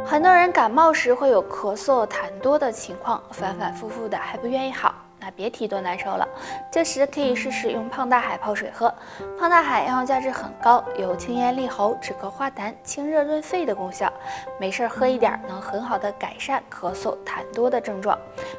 很多人感冒时会有咳嗽、痰多的情况，反反复复的还不愿意好，那别提多难受了。这时可以试试用胖大海泡水喝。胖大海药用价值很高，有清咽利喉、止咳化痰、清热润肺的功效。没事喝一点，能很好的改善咳嗽、痰多的症状。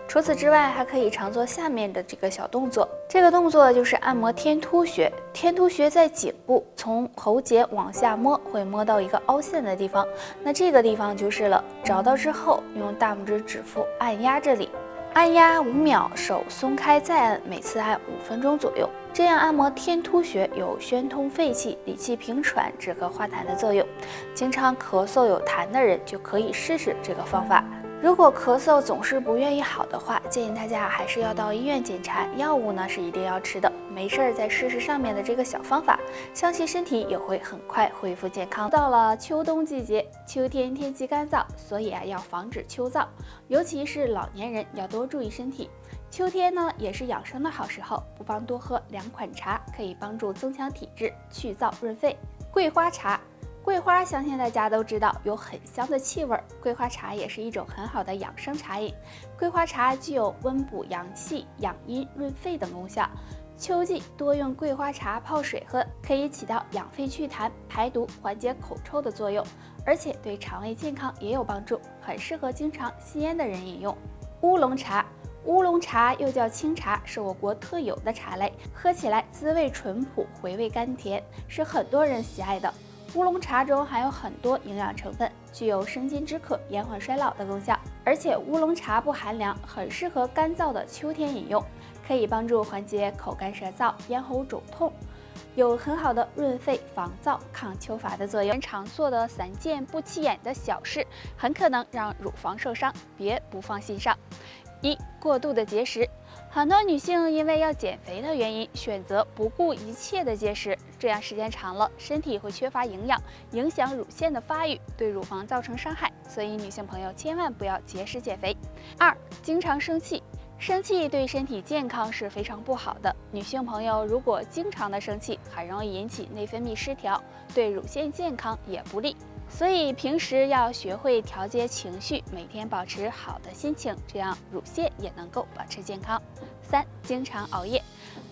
除此之外，还可以常做下面的这个小动作。这个动作就是按摩天突穴。天突穴在颈部，从喉结往下摸，会摸到一个凹陷的地方。那这个地方就是了。找到之后，用大拇指指腹按压这里。按压5秒，手松开再按，每次按5分钟左右。这样按摩天突穴有宣通肺气、理气平喘、止咳化痰的作用。经常咳嗽有痰的人就可以试试这个方法。如果咳嗽总是不愿意好的话，建议大家还是要到医院检查，药物呢是一定要吃的。没事儿再试试上面的这个小方法，相信身体也会很快恢复健康。到了秋冬季节，秋天天气干燥，所以要防止秋燥，尤其是老年人要多注意身体。秋天呢也是养生的好时候，不妨多喝2款茶，可以帮助增强体质、去燥润肺。桂花茶。桂花相信大家都知道有很香的气味，桂花茶也是一种很好的养生茶饮。桂花茶具有温补阳气、养阴润肺等功效。秋季多用桂花茶泡水喝，可以起到养肺祛痰、排毒、缓解口臭的作用，而且对肠胃健康也有帮助，很适合经常吸烟的人饮用。乌龙茶。乌龙茶又叫清茶，是我国特有的茶类，喝起来滋味淳朴，回味甘甜，是很多人喜爱的。乌龙茶中含有很多营养成分，具有生津止渴、延缓衰老的功效，而且乌龙茶不寒凉，很适合干燥的秋天饮用，可以帮助缓解口干舌燥、咽喉肿痛，有很好的润肺、防燥、抗秋乏的作用。常做的3件不起眼的小事，很可能让乳房受伤，别不放心上。1、过度的节食。很多女性因为要减肥的原因，选择不顾一切的节食，这样时间长了，身体会缺乏营养，影响乳腺的发育，对乳房造成伤害。所以女性朋友千万不要节食减肥。2、经常生气。生气对身体健康是非常不好的。女性朋友如果经常的生气，很容易引起内分泌失调，对乳腺健康也不利。所以平时要学会调节情绪，每天保持好的心情，这样乳腺也能够保持健康。3、经常熬夜。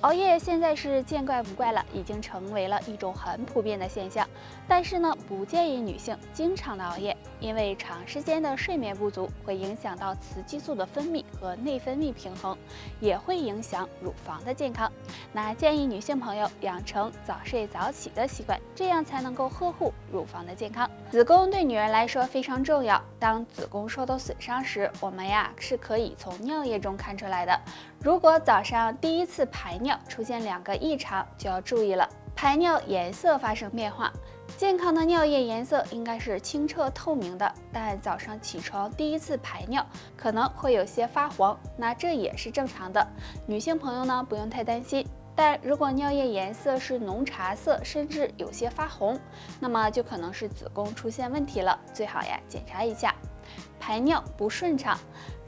熬夜现在是见怪不怪了，已经成为了一种很普遍的现象。但是呢，不建议女性经常的熬夜，因为长时间的睡眠不足会影响到雌激素的分泌和内分泌平衡，也会影响乳房的健康。那建议女性朋友养成早睡早起的习惯，这样才能够呵护乳房的健康。子宫对女人来说非常重要，当子宫受到损伤时，我们是可以从尿液中看出来的。如果早上第一次排尿出现2个异常，就要注意了。排尿颜色发生变化，健康的尿液颜色应该是清澈透明的，但早上起床第一次排尿可能会有些发黄，那这也是正常的。女性朋友呢不用太担心。但如果尿液颜色是浓茶色，甚至有些发红，那么就可能是子宫出现问题了，最好检查一下。排尿不顺畅。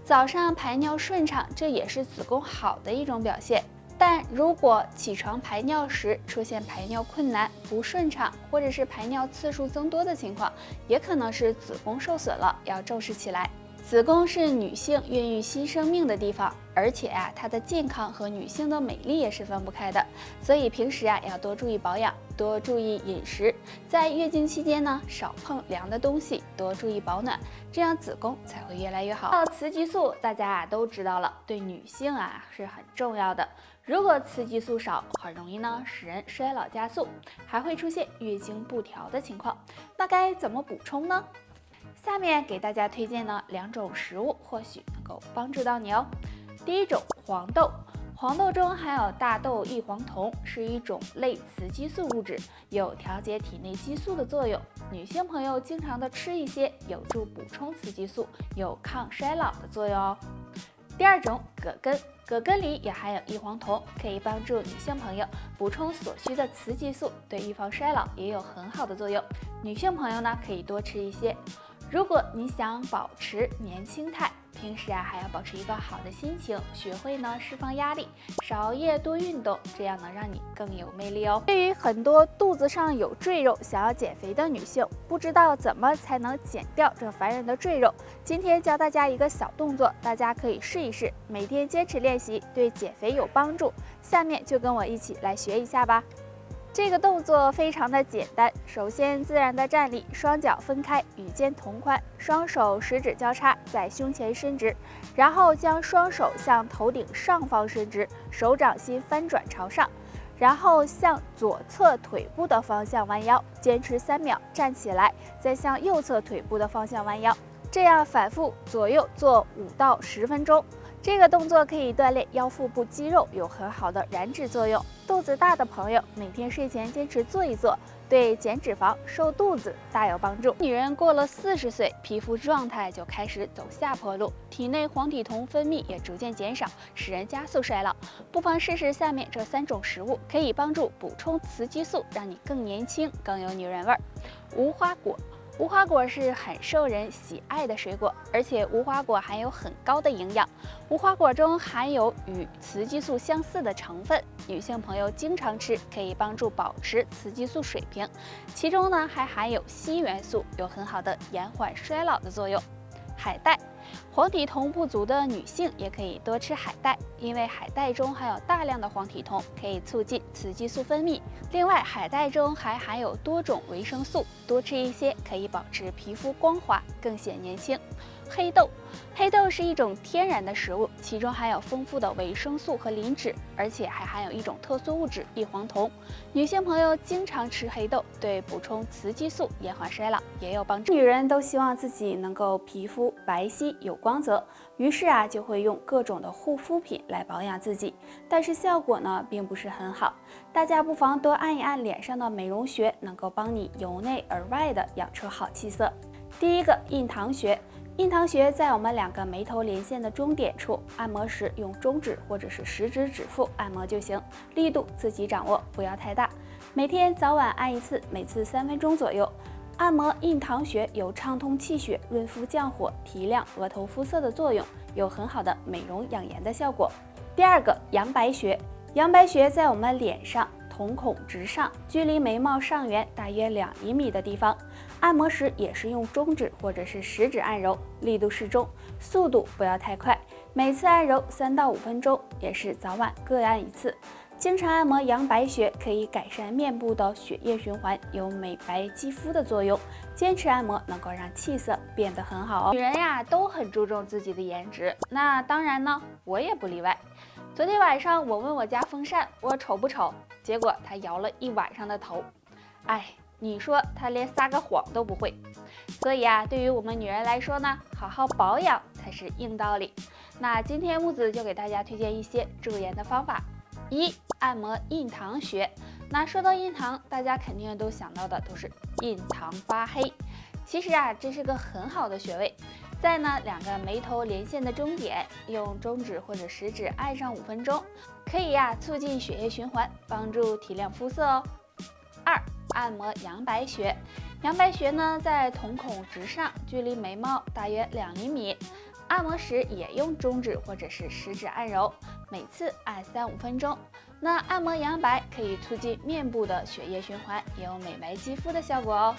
早上排尿顺畅，这也是子宫好的一种表现。但如果起床排尿时出现排尿困难、不顺畅，或者是排尿次数增多的情况，也可能是子宫受损了，要重视起来。子宫是女性孕育新生命的地方，而且它的健康和女性的美丽也是分不开的，所以平时要多注意保养，多注意饮食，在月经期间呢，少碰凉的东西，多注意保暖，这样子宫才会越来越好。雌激素大家都知道了，对女性是很重要的。如果雌激素少，很容易呢使人衰老加速，还会出现月经不调的情况。那该怎么补充呢？下面给大家推荐呢2种食物，或许能够帮助到你哦。第一种，黄豆。黄豆中含有大豆异黄酮，是一种类雌激素物质，有调节体内激素的作用。女性朋友经常的吃一些，有助补充雌激素，有抗衰老的作用哦。第二种，葛根。葛根里也含有异黄酮，可以帮助女性朋友补充所需的雌激素，对预防衰老也有很好的作用。女性朋友呢可以多吃一些。如果你想保持年轻态，平时还要保持一个好的心情，学会释放压力，少熬夜，多运动，这样能让你更有魅力哦。对于很多肚子上有赘肉想要减肥的女性，不知道怎么才能减掉这烦人的赘肉，今天教大家一个小动作，大家可以试一试，每天坚持练习，对减肥有帮助。下面就跟我一起来学一下吧。这个动作非常的简单，首先自然的站立，双脚分开，与肩同宽，双手食指交叉在胸前伸直，然后将双手向头顶上方伸直，手掌心翻转朝上，然后向左侧腿部的方向弯腰，坚持3秒，站起来，再向右侧腿部的方向弯腰，这样反复左右做5到10分钟。这个动作可以锻炼腰腹部肌肉，有很好的燃脂作用。肚子大的朋友每天睡前坚持做一做，对减脂肪、瘦肚子大有帮助。女人过了40岁，皮肤状态就开始走下坡路，体内黄体酮分泌也逐渐减少，使人加速衰老。不妨试试下面这3种食物，可以帮助补充雌激素，让你更年轻、更有女人味儿。无花果。无花果是很受人喜爱的水果，而且无花果含有很高的营养。无花果中含有与雌激素相似的成分，女性朋友经常吃可以帮助保持雌激素水平。其中还含有硒元素，有很好的延缓衰老的作用。海带。黄体酮不足的女性也可以多吃海带，因为海带中含有大量的黄体酮，可以促进雌激素分泌。另外，海带中还含有多种维生素，多吃一些可以保持皮肤光滑，更显年轻。黑豆。黑豆是一种天然的食物，其中含有丰富的维生素和磷脂，而且还含有一种特殊物质异黄酮。女性朋友经常吃黑豆，对补充雌激素、延缓衰老也有帮助。女人都希望自己能够皮肤白皙有光泽，于是就会用各种的护肤品来保养自己，但是效果并不是很好。大家不妨多按一按脸上的美容穴，能够帮你由内而外的养出好气色。第一个，印堂穴。印堂穴在我们2个眉头连线的中点处，按摩时用中指或者是食指指腹按摩就行，力度自己掌握，不要太大。每天早晚按一次，每次3分钟左右。按摩印堂穴有畅通气血、润肤降火、提亮额头肤色的作用，有很好的美容养颜的效果。第二个，阳白穴。阳白穴在我们脸上瞳孔直上，距离眉毛上缘大约2厘米的地方。按摩时也是用中指或者是食指按揉，力度适中，速度不要太快，每次按揉3到5分钟，也是早晚各按1次。经常按摩阳白穴可以改善面部的血液循环，有美白肌肤的作用。坚持按摩能够让气色变得很好哦。女人都很注重自己的颜值，那当然我也不例外。昨天晚上我问我家风扇我丑不丑，结果他摇了一晚上的头。你说他连撒个谎都不会。所以对于我们女人来说好好保养才是硬道理。那今天木子就给大家推荐一些驻颜的方法。1. 按摩印堂穴。那说到印堂，大家肯定都想到的都是印堂发黑。其实这是个很好的穴位，在2个眉头连线的中点，用中指或者食指按上5分钟，可以促进血液循环，帮助提亮肤色哦。2. 按摩阳白穴。阳白穴在瞳孔直上，距离眉毛大约2厘米。按摩时也用中指或者是食指按揉，每次按3-5分钟。那按摩阳白可以促进面部的血液循环，也有美白肌肤的效果哦。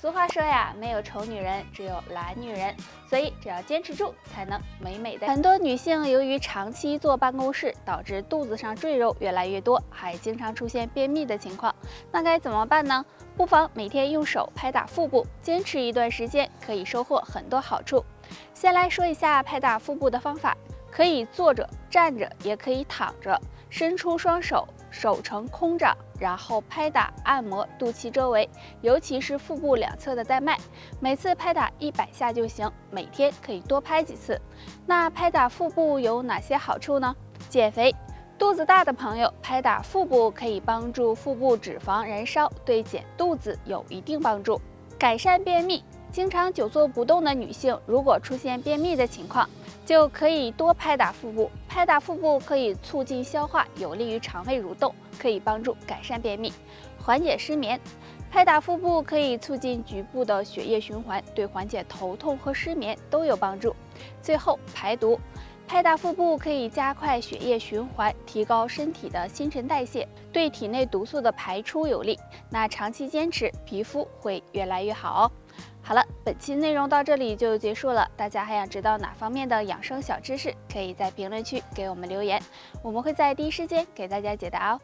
俗话说没有丑女人，只有懒女人，所以只要坚持住，才能美美的。很多女性由于长期坐办公室，导致肚子上赘肉越来越多，还经常出现便秘的情况，那该怎么办呢？不妨每天用手拍打腹部，坚持一段时间，可以收获很多好处。先来说一下拍打腹部的方法，可以坐着、站着，也可以躺着，伸出双手，手呈空掌，然后拍打按摩肚脐周围，尤其是腹部2侧的带脉，每次拍打100下就行，每天可以多拍几次。那拍打腹部有哪些好处呢？减肥。肚子大的朋友拍打腹部可以帮助腹部脂肪燃烧，对减肚子有一定帮助。改善便秘。经常久坐不动的女性，如果出现便秘的情况，就可以多拍打腹部。拍打腹部可以促进消化，有利于肠胃蠕动，可以帮助改善便秘。缓解失眠。拍打腹部可以促进局部的血液循环，对缓解头痛和失眠都有帮助。最后，排毒。拍打腹部可以加快血液循环，提高身体的新陈代谢，对体内毒素的排出有利。那长期坚持，皮肤会越来越好哦。好了，本期内容到这里就结束了。大家还想知道哪方面的养生小知识，可以在评论区给我们留言，我们会在第一时间给大家解答哦。